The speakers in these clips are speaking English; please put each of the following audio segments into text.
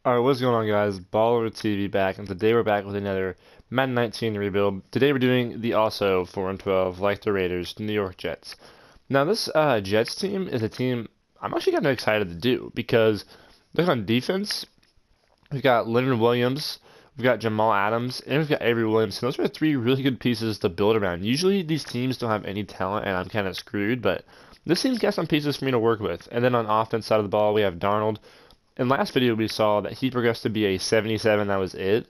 Alright, what's going on, guys? Baller TV back, and today we're back with another Madden 19 rebuild. Today we're doing the also 4 and 12, like the Raiders, New York Jets. Now, this Jets team is a team I'm actually kind of excited to do because look on defense, we've got Leonard Williams, we've got Jamal Adams, and we've got Avery Williams. And those are three really good pieces to build around. Usually these teams don't have any talent, and I'm kind of screwed, but this team's got some pieces for me to work with. And then on offense side of the ball, we have Darnold. In last video, we saw that he progressed to be a 77. That was it.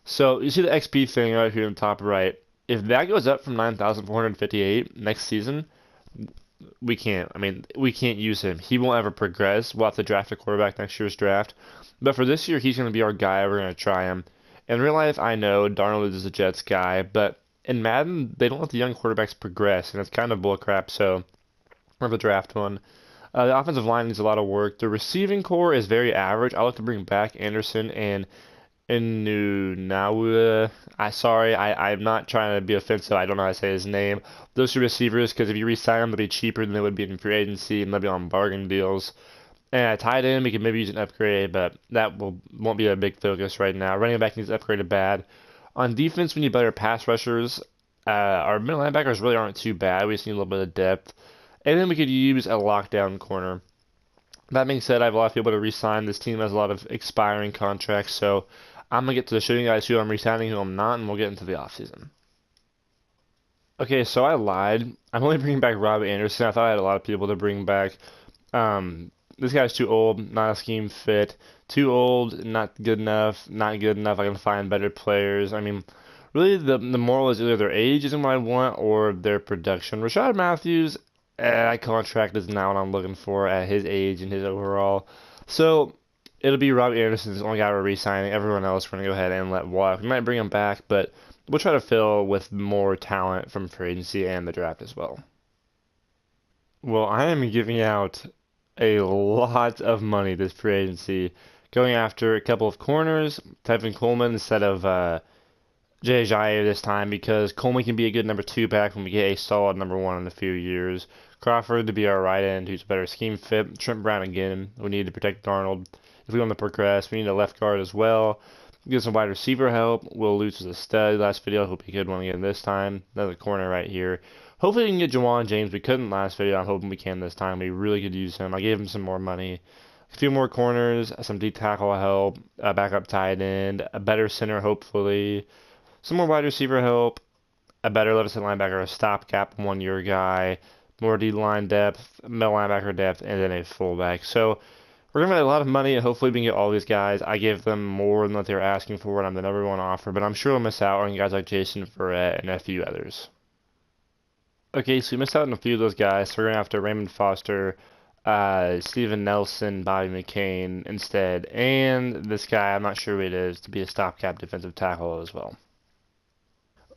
So you see the XP thing right here in the top right. If that goes up from 9,458 next season, we can't. I mean, we can't use him. He won't ever progress. We'll have to draft a quarterback next year's draft. But for this year, he's going to be our guy. We're going to try him. In real life, I know Darnold is a Jets guy, but in Madden, they don't let the young quarterbacks progress, and it's kind of bullcrap. So we're going to draft one. The offensive line needs a lot of work. The receiving core is very average. I like to bring back Anderson and Inunawa. I'm not trying to be offensive. I don't know how to say his name. Those two receivers, because if you re-sign them, they'll be cheaper than they would be in free agency, and they'll be on bargain deals. And at tight end, we could maybe use an upgrade, but that won't be a big focus right now. Running back needs upgraded bad. On defense, we need better pass rushers. Our middle linebackers really aren't too bad. We just need a little bit of depth. And then we could use a lockdown corner. That being said, I have a lot of people to re-sign. This team has a lot of expiring contracts, so I'm going to get to showing you guys who I'm re-signing, who I'm not, and we'll get into the offseason. Okay, so I lied. I'm only bringing back Robbie Anderson. I thought I had a lot of people to bring back. This guy's too old, not a scheme fit. Too old, not good enough. Not good enough. I can find better players. I mean, really, the moral is either their age isn't what I want or their production. Rashad Matthews, that contract is not what I'm looking for at his age and his overall. So it'll be Robbie Anderson's the only guy we're re-signing. Everyone else we're gonna go ahead and let walk. We might bring him back, but we'll try to fill with more talent from free agency and the draft as well. Well, I am giving out a lot of money this free agency, going after a couple of corners, Tevin Coleman instead of Jay Ajayi this time because Coleman can be a good number two back when we get a solid number one in a few years. Crawford to be our right end, who's a better scheme fit. Trent Brown again. We need to protect Darnold. If we want to progress, we need a left guard as well. Get some wide receiver help. Will Lutz is a stud. Last video, I hope he could one again this time. Another corner right here. Hopefully we can get Jawan James. We couldn't last video. I'm hoping we can this time. We really could use him. I gave him some more money. A few more corners, some deep tackle help, a backup tight end, a better center hopefully, some more wide receiver help, a better left side linebacker, a stopgap 1 year guy, more D line depth, middle linebacker depth, and then a fullback. So we're gonna make a lot of money, and hopefully we can get all these guys. I gave them more than what they were asking for, and I'm the number one offer, but I'm sure we'll miss out on guys like Jason Verrett and a few others. Okay, so we missed out on a few of those guys, so we're gonna have to Raymond Foster, Steven Nelson, Bobby McCain instead, and this guy, I'm not sure who it is, to be a stopgap defensive tackle as well.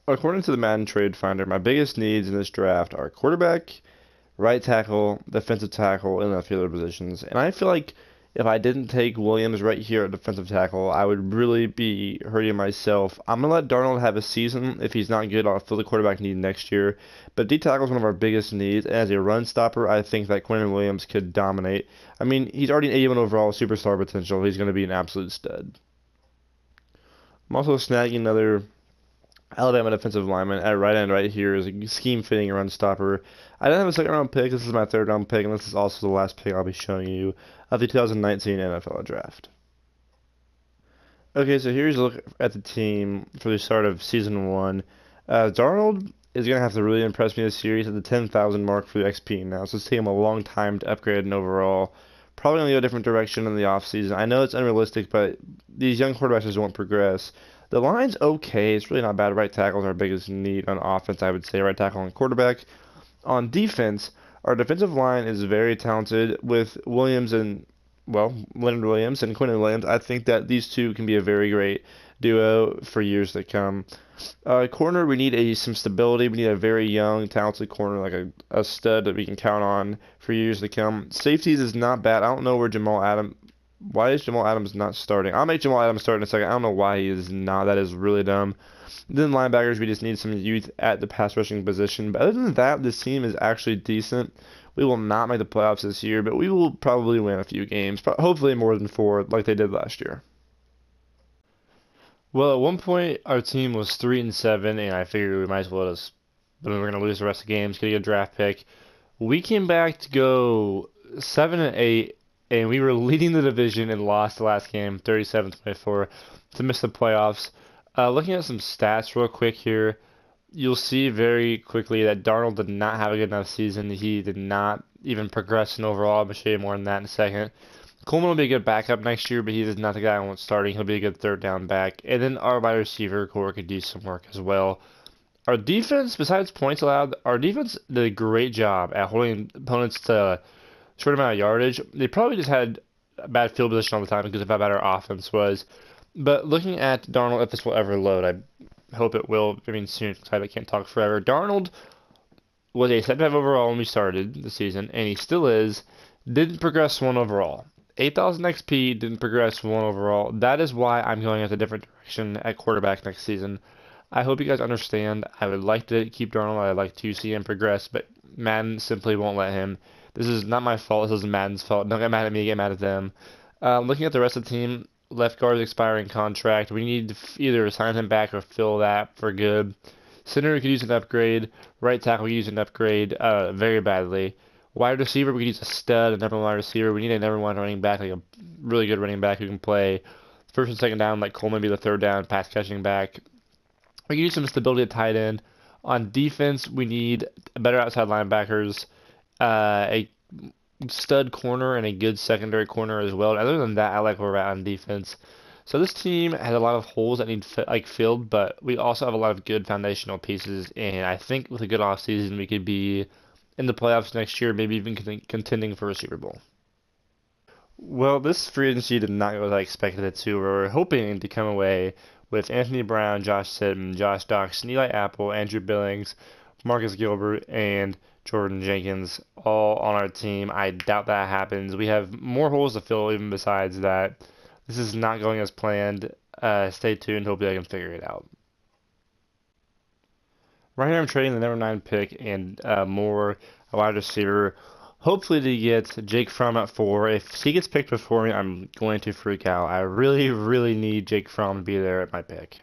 According to the Madden Trade Finder, my biggest needs in this draft are quarterback, right tackle, defensive tackle, and a few other positions. And I feel like if I didn't take Williams right here at defensive tackle, I would really be hurting myself. I'm going to let Darnold have a season. If he's not good, I'll fill the quarterback need next year. But D tackle is one of our biggest needs. And as a run stopper, I think that Quentin Williams could dominate. I mean, he's already an 81 overall superstar potential. He's going to be an absolute stud. I'm also snagging another Alabama defensive lineman at right end right here is a scheme fitting run stopper. I don't have a second round pick. This is my third round pick, and this is also the last pick I'll be showing you of the 2019 NFL draft. Okay, so here's a look at the team for the start of season one. Darnold is going to have to really impress me this year. He's at the 10,000 mark for the XP now, so it's taking him a long time to upgrade an overall. Probably going to go a different direction in the offseason. I know it's unrealistic, but these young quarterbacks just won't progress. The line's okay. It's really not bad. Right tackle is our biggest need on offense, I would say. Right tackle and quarterback. On defense, our defensive line is very talented with Williams and, well, Leonard Williams and Quentin Williams. I think that these two can be a very great duo for years to come. Corner, we need some stability. We need a very young, talented corner, like a stud that we can count on for years to come. Safeties is not bad. I don't know why is Jamal Adams not starting? I'll make Jamal Adams start in a second. I don't know why he is not. That is really dumb. Then linebackers, we just need some youth at the pass rushing position. But other than that, this team is actually decent. We will not make the playoffs this year, but we will probably win a few games. Hopefully more than 4 like they did last year. Well, at one point our team was 3-7, and I figured we might as well just, but we were gonna lose the rest of the games, get a good draft pick. We came back to go 7-8, and we were leading the division and lost the last game, 37-24, to miss the playoffs. Looking at some stats real quick here, you'll see very quickly that Darnold did not have a good enough season. He did not even progress in overall. I'm going to show you more on that in a second. Coleman will be a good backup next year, but he is not the guy I want starting. He'll be a good third down back. And then our wide receiver core could do some work as well. Our defense, besides points allowed, our defense did a great job at holding opponents to a short amount of yardage. They probably just had a bad field position all the time because of how bad our offense was. But looking at Darnold, if this will ever load, I hope it will. I mean, soon, because I can't talk forever. Darnold was a 75 overall when we started the season, and he still is. Didn't progress one overall. 8,000 XP, didn't progress one overall. That is why I'm going in a different direction at quarterback next season. I hope you guys understand. I would like to keep Darnold. I'd like to see him progress, but Madden simply won't let him. This is not my fault. This is Madden's fault. Don't get mad at me. Get mad at them. Looking at the rest of the team, left guard's expiring contract. We need to either sign him back or fill that for good. Center we could use an upgrade. Right tackle we could use an upgrade very badly. Wide receiver we could use a stud, a number one wide receiver. We need a number one running back, like a really good running back who can play first and second down, like Coleman be the third down pass catching back. We can use some stability at tight end. On defense, we need better outside linebackers, a stud corner, and a good secondary corner as well. Other than that, I like where we're at on defense. So this team has a lot of holes that need filled, but we also have a lot of good foundational pieces. And I think with a good offseason, we could be in the playoffs next year, maybe even contending for a Super Bowl. Well, this free agency did not go as I expected it to. We were hoping to come away with Anthony Brown, Josh Sitton, Josh Doxson, Eli Apple, Andrew Billings, Marcus Gilbert, and Jordan Jenkins all on our team. I doubt that happens. We have more holes to fill even besides that. This is not going as planned. Stay tuned. Hopefully I can figure it out. Right here I'm trading the number 9 pick and more a wide receiver. Hopefully to get Jake Fromm at 4. If he gets picked before me, I'm going to freak out. I really, really need Jake Fromm to be there at my pick.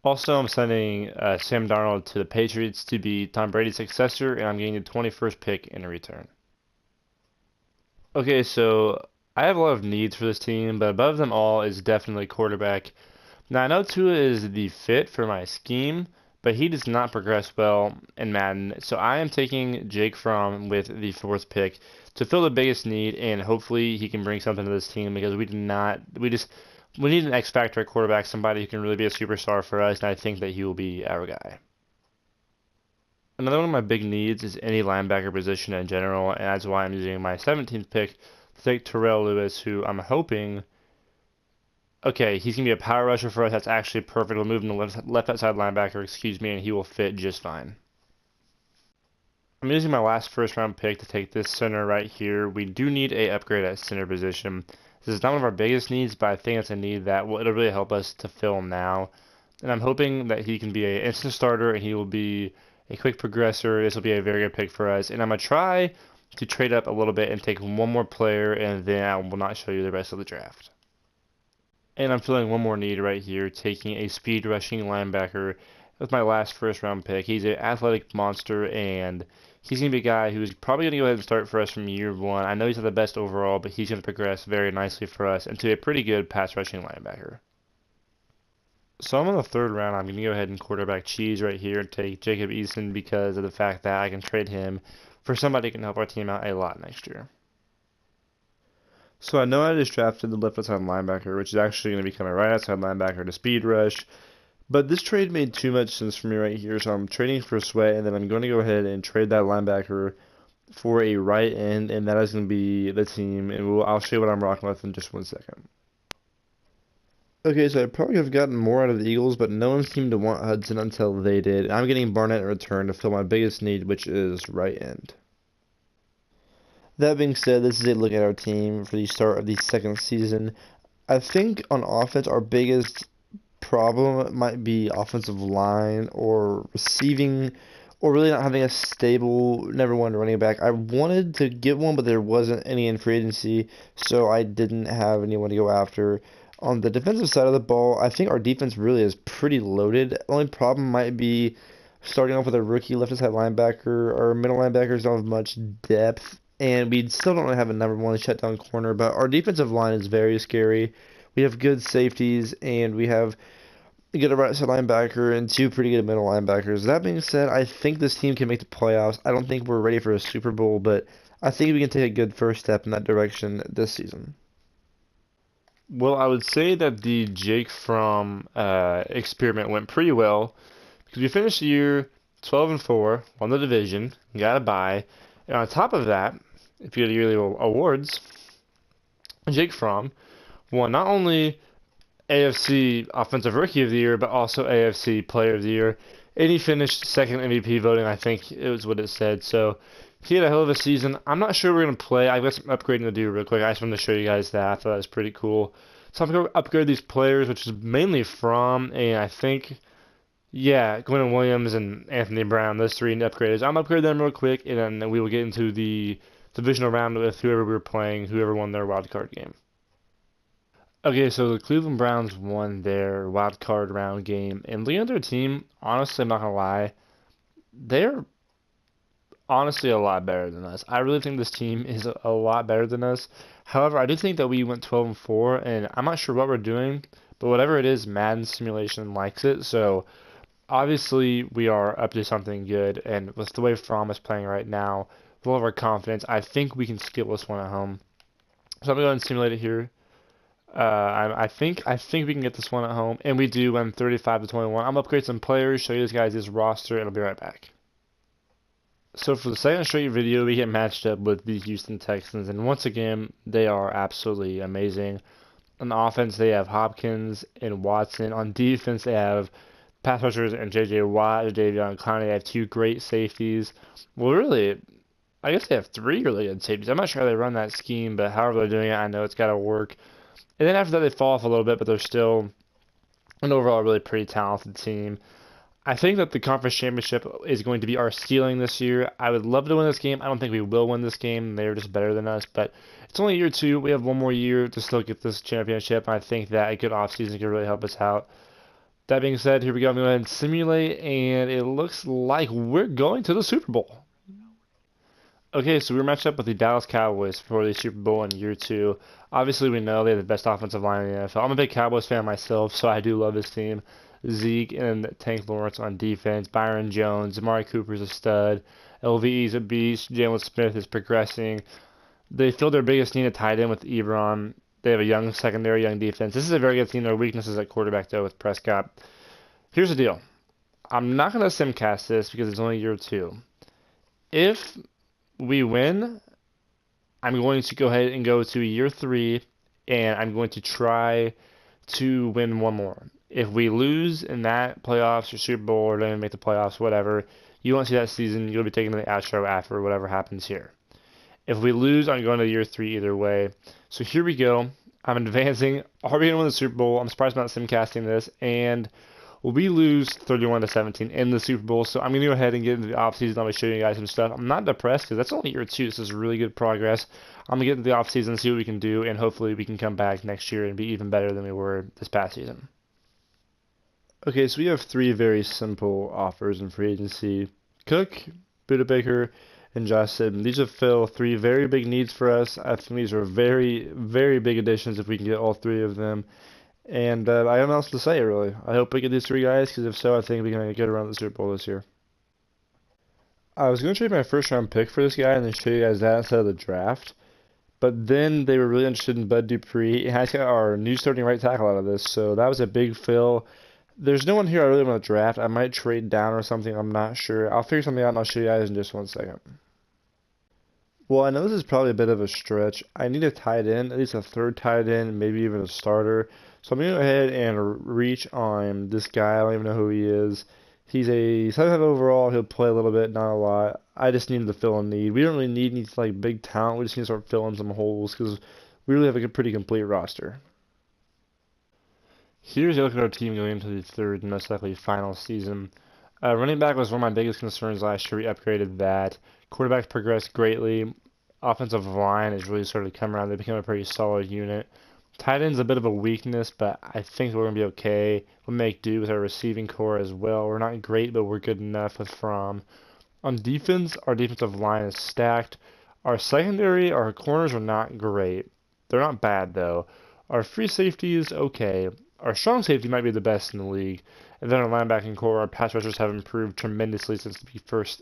Also, I'm sending Sam Darnold to the Patriots to be Tom Brady's successor, and I'm getting the 21st pick in return. Okay, so I have a lot of needs for this team, but above them all is definitely quarterback. Now, I know Tua is the fit for my scheme, but he does not progress well in Madden. So I am taking Jake Fromm with the 4th pick to fill the biggest need, and hopefully he can bring something to this team because we need an X factor at quarterback, somebody who can really be a superstar for us, and I think that he will be our guy. Another one of my big needs is any linebacker position in general, and that's why I'm using my 17th pick to take Terrell Lewis, who I'm hoping. Okay, he's going to be a power rusher for us. That's actually perfect. We'll move him to left outside linebacker, excuse me, and he will fit just fine. I'm using my last first round pick to take this center right here. We do need a upgrade at center position. This is not one of our biggest needs, but I think it's a need that it'll really help us to fill now. And I'm hoping that he can be an instant starter and he will be a quick progressor. This will be a very good pick for us. And I'm going to try to trade up a little bit and take one more player, and then I will not show you the rest of the draft. And I'm filling one more need right here, taking a speed rushing linebacker with my last first round pick. He's an athletic monster, and he's going to be a guy who's probably going to go ahead and start for us from year 1. I know he's not the best overall, but he's going to progress very nicely for us into a pretty good pass rushing linebacker. So I'm on the 3rd round. I'm going to go ahead and quarterback cheese right here and take Jacob Eason because of the fact that I can trade him for somebody who can help our team out a lot next year. So I know I just drafted the left outside linebacker, which is actually going to become a right outside linebacker to speed rush. But this trade made too much sense for me right here, so I'm trading for Sweat, and then I'm going to go ahead and trade that linebacker for a right end, and that is going to be the team, and I'll show you what I'm rocking with in just 1 second. Okay, so I probably have gotten more out of the Eagles, but no one seemed to want Hudson until they did. I'm getting Barnett in return to fill my biggest need, which is right end. That being said, this is a look at our team for the start of the 2nd season. I think on offense, our biggest problem might be offensive line or receiving, or really not having a stable number 1 running back. I wanted to get one, but there wasn't any in free agency, so I didn't have anyone to go after. On the defensive side of the ball, I think our defense really is pretty loaded. The only problem might be starting off with a rookie left side linebacker. Our middle linebackers don't have much depth, and we still don't really have a number one shutdown corner, but our defensive line is very scary. We have good safeties, and we have a good right side linebacker and two pretty good middle linebackers. That being said, I think this team can make the playoffs. I don't think we're ready for a Super Bowl, but I think we can take a good first step in that direction this season. Well, I would say that the Jake Fromm experiment went pretty well because we finished the year 12 and 4, won the division, got a bye, and on top of that, if you get yearly awards, Jake Fromm won not only AFC Offensive Rookie of the Year, but also AFC Player of the Year, and he finished second MVP voting. I think it was what it said. So he had a hell of a season. I'm not sure we're going to play. I've got some upgrading to do real quick. I just wanted to show you guys that. I thought that was pretty cool. So I'm going to upgrade these players, which is mainly from, and I think, yeah, Glenn Williams and Anthony Brown, those three upgraders. I'm going to upgrade them real quick, and then we will get into the divisional round with whoever we were playing, whoever won their wild card game. Okay, so the Cleveland Browns won their wild card round game, and looking at their team, honestly, I'm not gonna lie, they're honestly a lot better than us. I really think this team is a lot better than us. However, I do think that we went 12 and 4, and I'm not sure what we're doing, but whatever it is, Madden simulation likes it. So obviously, we are up to something good, and with the way Fromm is playing right now, with all of our confidence, I think we can steal this one at home. So I'm gonna go ahead and simulate it here. I think we can get this one at home, and we do win 35 to 21. I'm gonna upgrade some players, show you guys this roster, and I'll be right back. So for the second straight video, we get matched up with the Houston Texans, and once again, they are absolutely amazing. On offense, they have Hopkins and Watson. On defense, they have pass rushers and J.J. Watt and Davion Clowney. They have two great safeties. Well, really, I guess they have three really good safeties. I'm not sure how they run that scheme, but however they're doing it, I know it's got to work. And then after that, they fall off a little bit, but they're still an overall really pretty talented team. I think that the conference championship is going to be our ceiling this year. I would love to win this game. I don't think we will win this game. They're just better than us, but it's only year two. We have one more year to still get this championship. I think that a good offseason could really help us out. That being said, here we go. I'm going to go ahead and simulate, and it looks like we're going to the Super Bowl. Okay, so we're matched up with the Dallas Cowboys for the Super Bowl in year two. Obviously, we know they have the best offensive line in the NFL. I'm a big Cowboys fan myself, so I do love this team. Zeke and Tank Lawrence on defense. Byron Jones, Amari Cooper's a stud. LVE's a beast. Jalen Smith is progressing. They filled their biggest need at tight end with Ebron. They have a young secondary, young defense. This is a very good team. Their weakness is at quarterback, though, with Prescott. Here's the deal. I'm not going to simcast this because it's only year two. If we win, I'm going to go ahead and go to year three, and I'm going to try to win one more. If we lose in that playoffs or Super Bowl or don't even make the playoffs, whatever, you won't see that season. You'll be taking the outro after whatever happens here. If we lose, I'm going to year three either way. So here we go. I'm advancing. Are we going to win the Super Bowl? I'm surprised I'm not simcasting this. And we lose 31 to 17 in the Super Bowl. So I'm going to go ahead and get into the offseason. I'll be showing you guys some stuff. I'm not depressed because that's only year two. This is really good progress. I'm going to get into the offseason, see what we can do, and hopefully we can come back next year and be even better than we were this past season. Okay, so we have three very simple offers in free agency. Cook, Budda Baker, and Josh Sitton. These have filled three very big needs for us. I think these are very, very big additions if we can get all three of them. And I don't know what else to say, really. I hope we get these three guys, because if so, I think we can get around the Super Bowl this year. I was going to trade my first round pick for this guy and then show you guys that instead of the draft. But then they were really interested in Bud Dupree, and I got our new starting right tackle out of this, so that was a big fill. There's no one here I really want to draft. I might trade down or something. I'm not sure. I'll figure something out and I'll show you guys in just 1 second. Well, I know this is probably a bit of a stretch. I need a tight end, at least a third tight end, maybe even a starter. So I'm going to go ahead and reach on this guy. I don't even know who he is. He's a 7 overall. He'll play a little bit, not a lot. I just need to fill a need. We don't really need any like big talent. We just need to start filling some holes because we really have a pretty complete roster. Here's a look at our team going into the third and most likely final season. Running back was one of my biggest concerns last year. We upgraded that. Quarterback progressed greatly. Offensive line has really started to come around. They become a pretty solid unit. Tight end's a bit of a weakness, but I think we're going to be okay. We'll make do with our receiving core as well. We're not great, but we're good enough with Fromm. On defense, our defensive line is stacked. Our secondary, our corners are not great. They're not bad, though. Our free safety is okay. Our strong safety might be the best in the league. And then our linebacking core, our pass rushers have improved tremendously since the first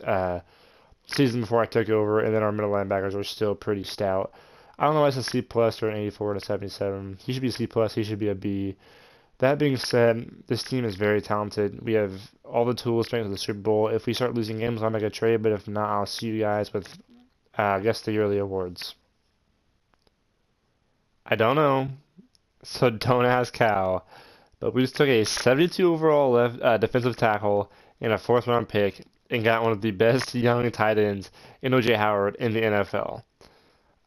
season before I took over, and then our middle linebackers are still pretty stout. I don't know why it's a C plus or an 84 to 77. He should be a C plus. He should be a B. That being said, this team is very talented. We have all the tools to make it to the Super Bowl. If we start losing games, I'll make a trade. But if not, I'll see you guys with, I guess, the yearly awards. I don't know, so don't ask how. But we just took a 72 overall defensive tackle and a fourth round pick and got one of the best young tight ends in O.J. Howard in the NFL.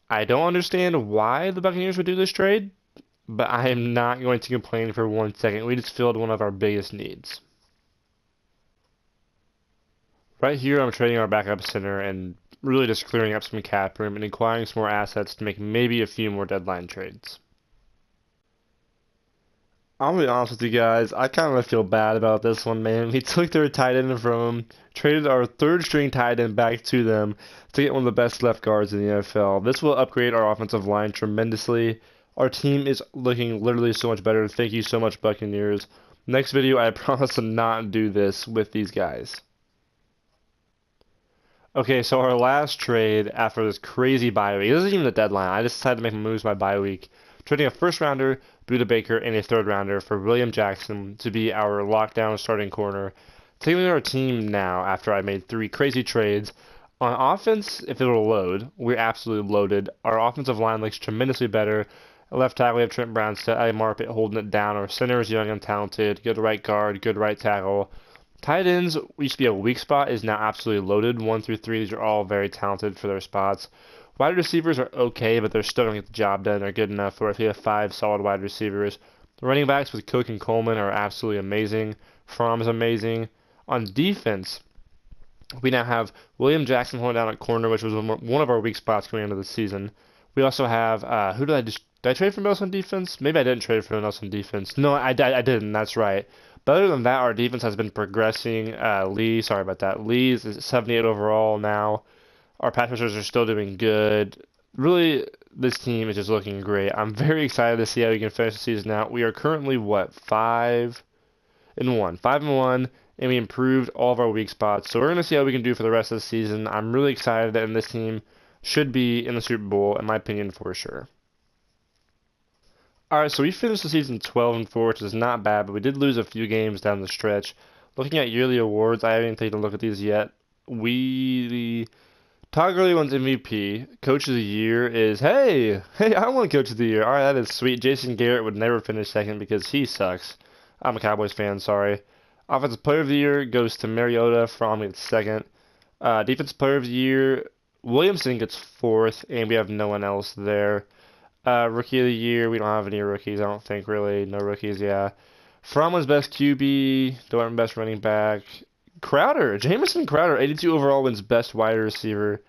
I don't understand why the Buccaneers would do this trade, but I am not going to complain for 1 second. We just filled one of our biggest needs. Right here, I'm trading our backup center and really just clearing up some cap room and acquiring some more assets to make maybe a few more deadline trades. I'll be honest with you guys, I kind of feel bad about this one, man. We took their tight end from them, traded our third string tight end back to them to get one of the best left guards in the NFL. This will upgrade our offensive line tremendously. Our team is looking literally so much better. Thank you so much, Buccaneers. Next video, I promise to not do this with these guys. Okay, so our last trade after this crazy bye week, this isn't even the deadline. I just decided to make moves by bye week. Trading a first rounder, Buda Baker, and a third rounder for William Jackson to be our lockdown starting corner. Taking our team now after I made 3 crazy trades. On offense, if it'll load, we're absolutely loaded. Our offensive line looks tremendously better. Left tackle, we have Trent Brown, Marpet holding it down. Our center is young and talented. Good right guard, good right tackle. Tight ends used to be a weak spot, is now absolutely loaded. 1 through 3, these are all very talented for their spots. Wide receivers are okay, but they're still going to get the job done. They're good enough for if you have 5 solid wide receivers. The running backs with Cook and Coleman are absolutely amazing. Fromm is amazing. On defense, we now have William Jackson holding down at corner, which was one of our weak spots going into the season. We also have, did I trade for else on defense? Maybe I didn't trade for else on defense. No, I didn't, that's right. But other than that, our defense has been progressing. Sorry about that. Lee's is 78 overall now. Our pass rushers are still doing good. Really, this team is just looking great. I'm very excited to see how we can finish the season out. We are currently, what, 5-1. 5-1, and we improved all of our weak spots. So we're going to see how we can do for the rest of the season. I'm really excited, and this team should be in the Super Bowl, in my opinion, for sure. Alright, so we finished the season 12-4, which is not bad, but we did lose a few games down the stretch. Looking at yearly awards, I haven't taken a look at these yet. Todd Gurley wins MVP. Coach of the Year is, hey, I won Coach of the Year. All right, that is sweet. Jason Garrett would never finish second because he sucks. I'm a Cowboys fan, sorry. Offensive Player of the Year goes to Mariota. Fromm gets second. Defensive Player of the Year, Williamson gets fourth, and we have no one else there. Rookie of the Year, we don't have any rookies, I don't think, really. No rookies, yeah. Fromm was best QB. Dortmund best running back. Jamison Crowder, 82 overall, wins best wide receiver.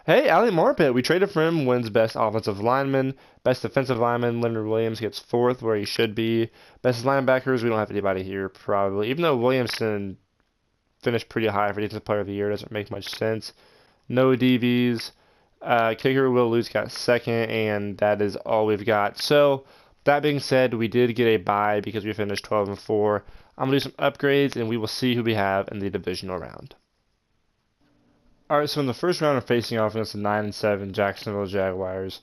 Hey, Ali Marpet, we traded for him, wins best offensive lineman. Best defensive lineman, Leonard Williams gets fourth, where he should be. Best linebackers, we don't have anybody here, probably. Even though Williamson finished pretty high for defensive player of the year, doesn't make much sense. No DBs. Kicker Will Lutz got second, and that is all we've got. So, that being said, we did get a bye because we finished 12-4. I'm going to do some upgrades, and we will see who we have in the divisional round. Alright, so in the first round, we're facing off against the 9-7 Jacksonville Jaguars.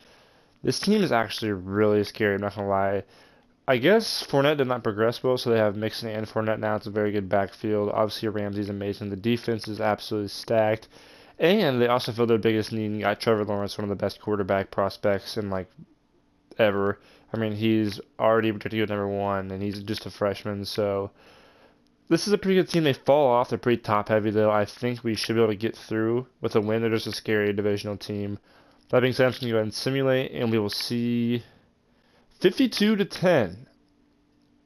This team is actually really scary, I'm not going to lie. I guess Fournette did not progress well, so they have Mixon and Fournette now. It's a very good backfield. Obviously, Ramsey's amazing. The defense is absolutely stacked. And they also filled their biggest need and got Trevor Lawrence, one of the best quarterback prospects in, ever. I mean, he's already predicted at number 1, and he's just a freshman, so this is a pretty good team. They fall off. They're pretty top-heavy, though. I think we should be able to get through with a win. They're just a scary divisional team. That being said, I'm just going to go ahead and simulate, and we will see 52-10.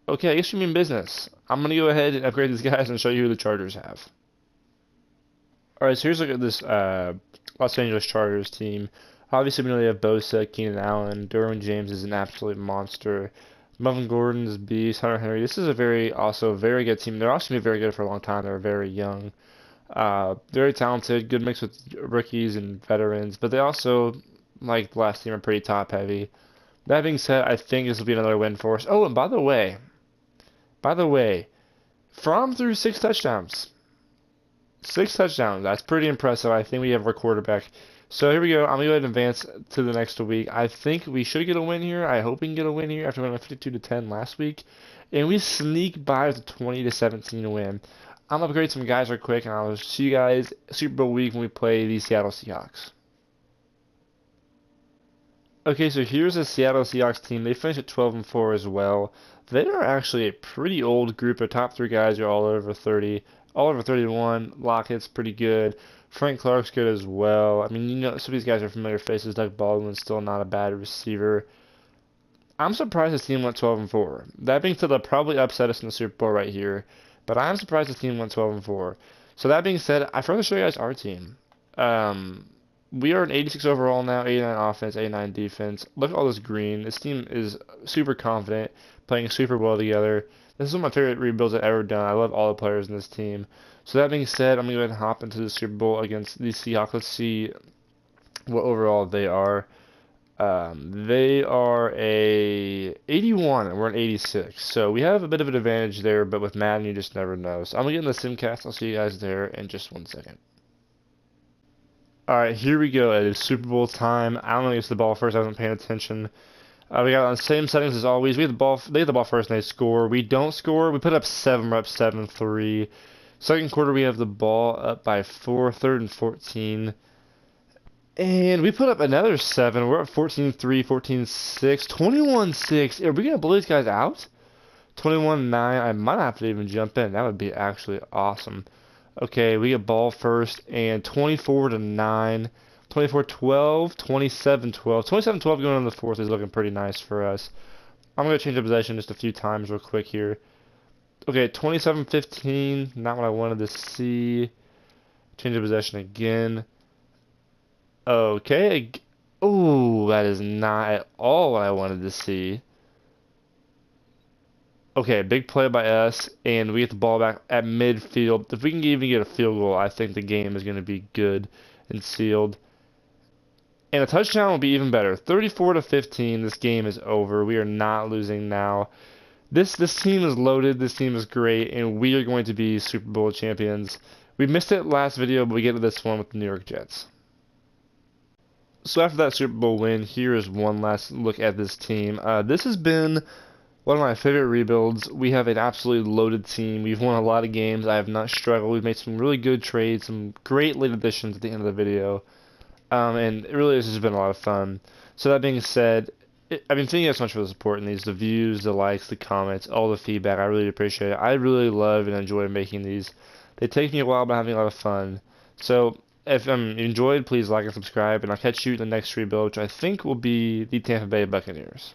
Okay, I guess you mean business. I'm going to go ahead and upgrade these guys and show you who the Chargers have. Alright, so here's a look at this Los Angeles Chargers team. Obviously, we know they have Bosa, Keenan Allen, Derwin James is an absolute monster. Melvin Gordon is a beast. Hunter Henry. This is also a very good team. They're also going to be very good for a long time. They're very young. Very talented, good mix with rookies and veterans, but they also, like the last team, are pretty top heavy. That being said, I think this will be another win for us. Oh, and by the way, from through 6 touchdowns. 6 touchdowns. That's pretty impressive. I think we have our quarterback. So here we go. I'm going to go ahead and advance to the next week. I think we should get a win here. I hope we can get a win here after winning 52-10 last week. And we sneak by with a 20-17 win. I'm going to upgrade some guys real quick, and I'll see you guys Super Bowl week when we play the Seattle Seahawks. Okay, so here's the Seattle Seahawks team. They finished at 12-4 as well. They are actually a pretty old group. Their top 3 guys are all over 30, all over 31. Lockett's pretty good. Frank Clark's good as well. I mean, some of these guys are familiar faces. Doug Baldwin's still not a bad receiver. I'm surprised this team went 12-4. That being said, they'll probably upset us in the Super Bowl right here. But I'm surprised this team went 12-4. So that being said, I forgot to show you guys our team. We are an 86 overall now, 89 offense, 89 defense. Look at all this green. This team is super confident, playing super well together. This is one of my favorite rebuilds I've ever done. I love all the players in this team. So that being said, I'm going to go ahead and hop into the Super Bowl against the Seahawks. Let's see what overall they are. They are a 81 and we're an 86. So we have a bit of an advantage there, but with Madden, you just never know. So I'm going to get in the Simcast. I'll see you guys there in just 1 second. Alright, here we go. It is Super Bowl time. I don't know who gets the ball first. I wasn't paying attention. We got on the same settings as always. We have the ball. They have the ball first and they score. We don't score. We put up 7. We're up 7-3. Second quarter, we have the ball up by 4. 3rd and 14. And we put up another 7. We're up 14-3, 14-6, 21-6. Are we going to blow these guys out? 21-9. I might have to even jump in. That would be actually awesome. Okay, we get ball first and 24-9, 24-12, 27-12. 27-12 going on the 4th is looking pretty nice for us. I'm going to change the possession just a few times real quick here. Okay, 27-15, not what I wanted to see. Change the possession again. Okay. Oh, that is not at all what I wanted to see. Okay, big play by us, and we get the ball back at midfield. If we can even get a field goal, I think the game is going to be good and sealed. And a touchdown will be even better. 34-15, this game is over. We are not losing now. This team is loaded, this team is great, and we are going to be Super Bowl champions. We missed it last video, but we get to this one with the New York Jets. So after that Super Bowl win, here is one last look at this team. This has been one of my favorite rebuilds. We have an absolutely loaded team. We've won a lot of games. I have not struggled. We've made some really good trades, some great late additions at the end of the video. And it really has just been a lot of fun. So that being said, I've been thanking you guys so much for the support in these, the views, the likes, the comments, all the feedback. I really appreciate it. I really love and enjoy making these. They take me a while, but I'm having a lot of fun. So if you enjoyed, please like and subscribe, and I'll catch you in the next rebuild, which I think will be the Tampa Bay Buccaneers.